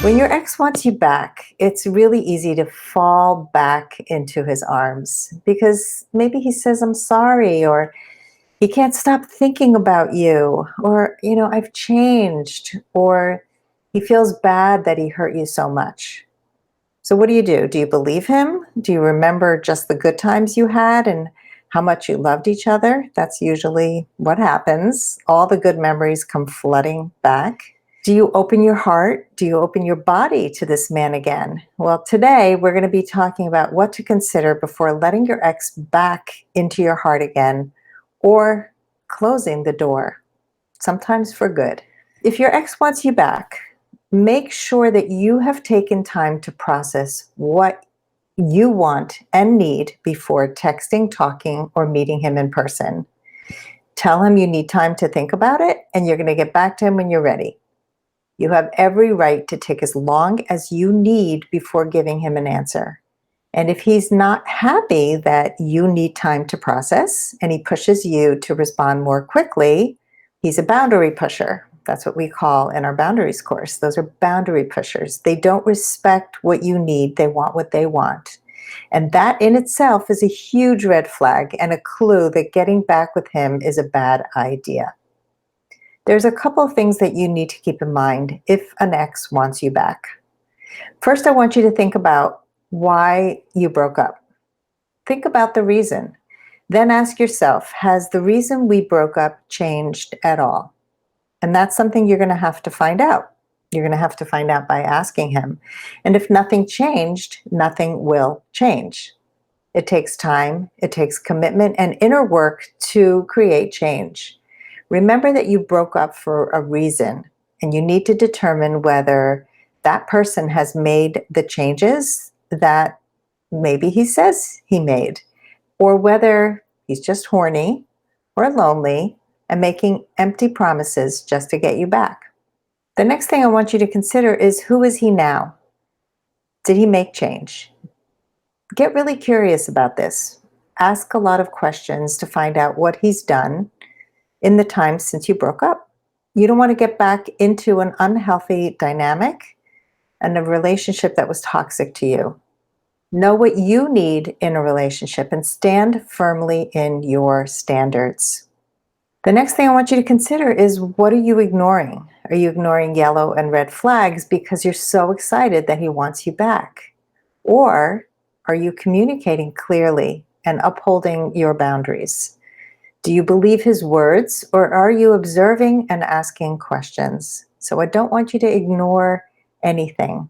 When your ex wants you back, it's really easy to fall back into his arms because maybe he says, I'm sorry, or he can't stop thinking about you, or, I've changed, or he feels bad that he hurt you so much. So, what do you do? Do you believe him? Do you remember just the good times you had and how much you loved each other? That's usually what happens. All the good memories come flooding back. Do you open your heart? Do you open your body to this man again? Well, today we're going to be talking about what to consider before letting your ex back into your heart again or closing the door, sometimes for good. If your ex wants you back, make sure that you have taken time to process what you want and need before texting, talking, or meeting him in person. Tell him you need time to think about it and you're going to get back to him when you're ready. You have every right to take as long as you need before giving him an answer. And if he's not happy that you need time to process and he pushes you to respond more quickly, he's a boundary pusher. That's what we call in our boundaries course. Those are boundary pushers. They don't respect what you need, they want what they want. And that in itself is a huge red flag and a clue that getting back with him is a bad idea. There's a couple of things that you need to keep in mind if an ex wants you back. First, I want you to think about why you broke up. Think about the reason. Then ask yourself, has the reason we broke up changed at all? And that's something you're going to have to find out. You're going to have to find out by asking him. And if nothing changed, nothing will change. It takes time, it takes commitment and inner work to create change. Remember that you broke up for a reason, and you need to determine whether that person has made the changes that maybe he says he made, or whether he's just horny or lonely and making empty promises just to get you back. The next thing I want you to consider is, who is he now? Did he make change? Get really curious about this. Ask a lot of questions to find out what he's done in the time since you broke up. You don't want to get back into an unhealthy dynamic and a relationship that was toxic to you. Know what you need in a relationship and stand firmly in your standards. The next thing I want you to consider is, what are you ignoring? Are you ignoring yellow and red flags because you're so excited that he wants you back? Or are you communicating clearly and upholding your boundaries? Do you believe his words, or are you observing and asking questions? So I don't want you to ignore anything.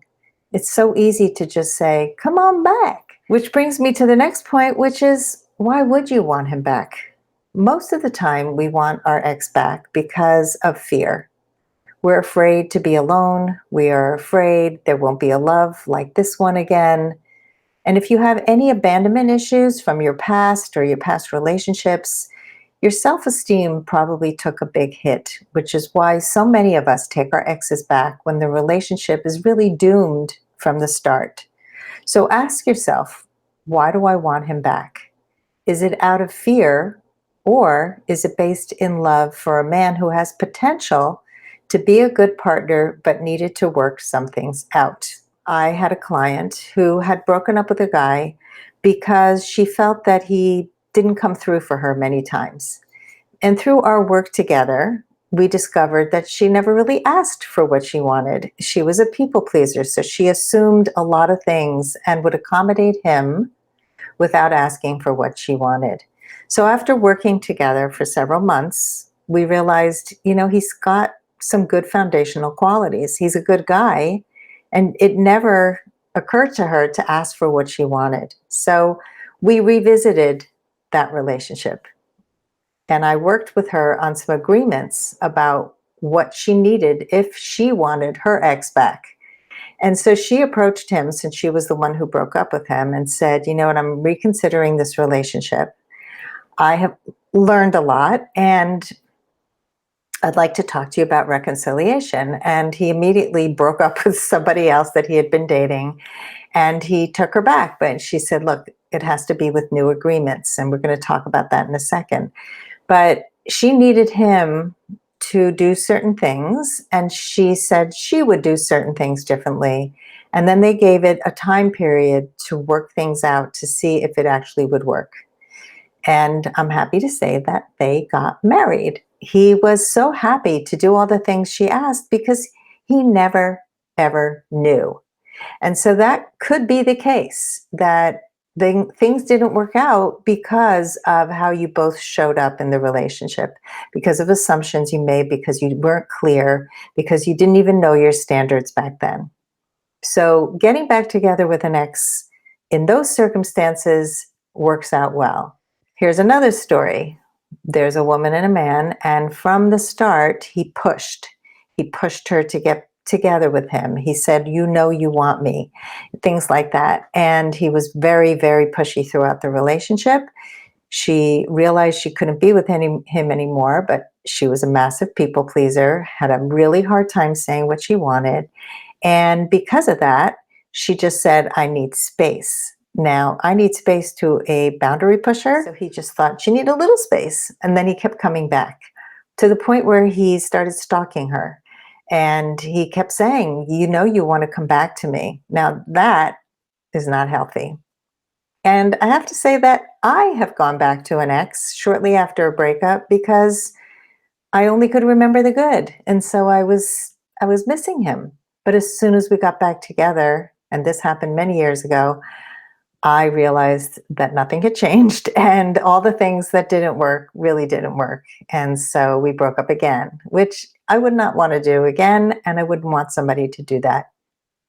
It's so easy to just say, come on back. Which brings me to the next point, which is, why would you want him back? Most of the time, we want our ex back because of fear. We're afraid to be alone. We are afraid there won't be a love like this one again. And if you have any abandonment issues from your past or your past relationships, your self-esteem probably took a big hit, which is why so many of us take our exes back when the relationship is really doomed from the start. So ask yourself, why do I want him back? Is it out of fear, or is it based in love for a man who has potential to be a good partner but needed to work some things out? I had a client who had broken up with a guy because she felt that he didn't come through for her many times. And through our work together, we discovered that she never really asked for what she wanted. She was a people pleaser, so she assumed a lot of things and would accommodate him without asking for what she wanted. So after working together for several months, we realized, he's got some good foundational qualities. He's a good guy, and it never occurred to her to ask for what she wanted. So we revisited that relationship. And I worked with her on some agreements about what she needed if she wanted her ex back. And so she approached him, since she was the one who broke up with him, and said, you know what, I'm reconsidering this relationship. I have learned a lot, and I'd like to talk to you about reconciliation. And he immediately broke up with somebody else that he had been dating, and he took her back. But she said, look, it has to be with new agreements, and we're going to talk about that in a second. But she needed him to do certain things, and she said she would do certain things differently. And then they gave it a time period to work things out to see if it actually would work. And I'm happy to say that they got married. He was so happy to do all the things she asked because he never, ever knew. And so that could be the case, that things didn't work out because of how you both showed up in the relationship, because of assumptions you made, because you weren't clear, because you didn't even know your standards back then. So getting back together with an ex in those circumstances works out well. Here's another story. There's a woman and a man, and from the start, he pushed. He pushed her to get together with him. He said, "You know you want me," things like that. And he was very, very pushy throughout the relationship. She realized she couldn't be with him anymore, but she was a massive people pleaser, had a really hard time saying what she wanted. And because of that, she just said, "I need space." Now, "I need space" to a boundary pusher. So he just thought she needed a little space. And then he kept coming back to the point where he started stalking her. And he kept saying, "You know, you want to come back to me." Now, that is not healthy. And I have to say that I have gone back to an ex shortly after a breakup because I only could remember the good. And so I was missing him. But as soon as we got back together, and this happened many years ago, I realized that nothing had changed and all the things that didn't work really didn't work. And so we broke up again, which I would not want to do again. And I wouldn't want somebody to do that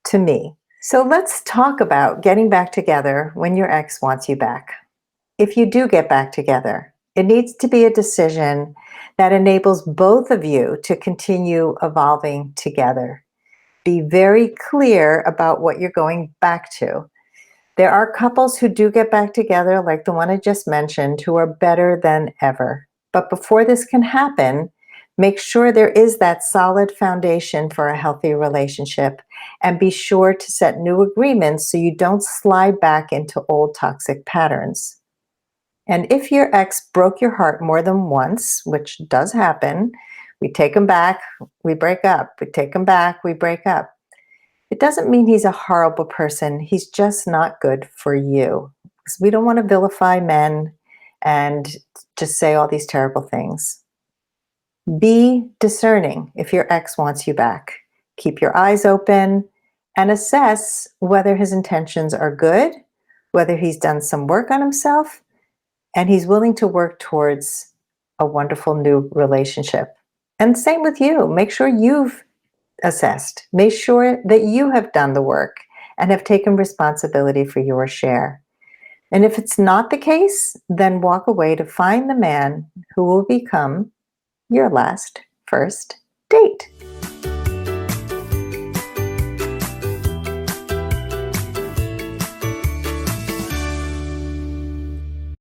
to me. So let's talk about getting back together when your ex wants you back. If you do get back together, it needs to be a decision that enables both of you to continue evolving together. Be very clear about what you're going back to. There are couples who do get back together, like the one I just mentioned, who are better than ever. But before this can happen, make sure there is that solid foundation for a healthy relationship, and be sure to set new agreements so you don't slide back into old toxic patterns. And if your ex broke your heart more than once, which does happen, we take him back, we break up. We take him back, we break up. It doesn't mean he's a horrible person. He's just not good for you. Because we don't want to vilify men and just say all these terrible things. Be discerning if your ex wants you back. Keep your eyes open and assess whether his intentions are good, whether he's done some work on himself, and he's willing to work towards a wonderful new relationship. And same with you. Make sure you've assessed. Make sure that you have done the work and have taken responsibility for your share. And if it's not the case, then walk away to find the man who will become your last first date.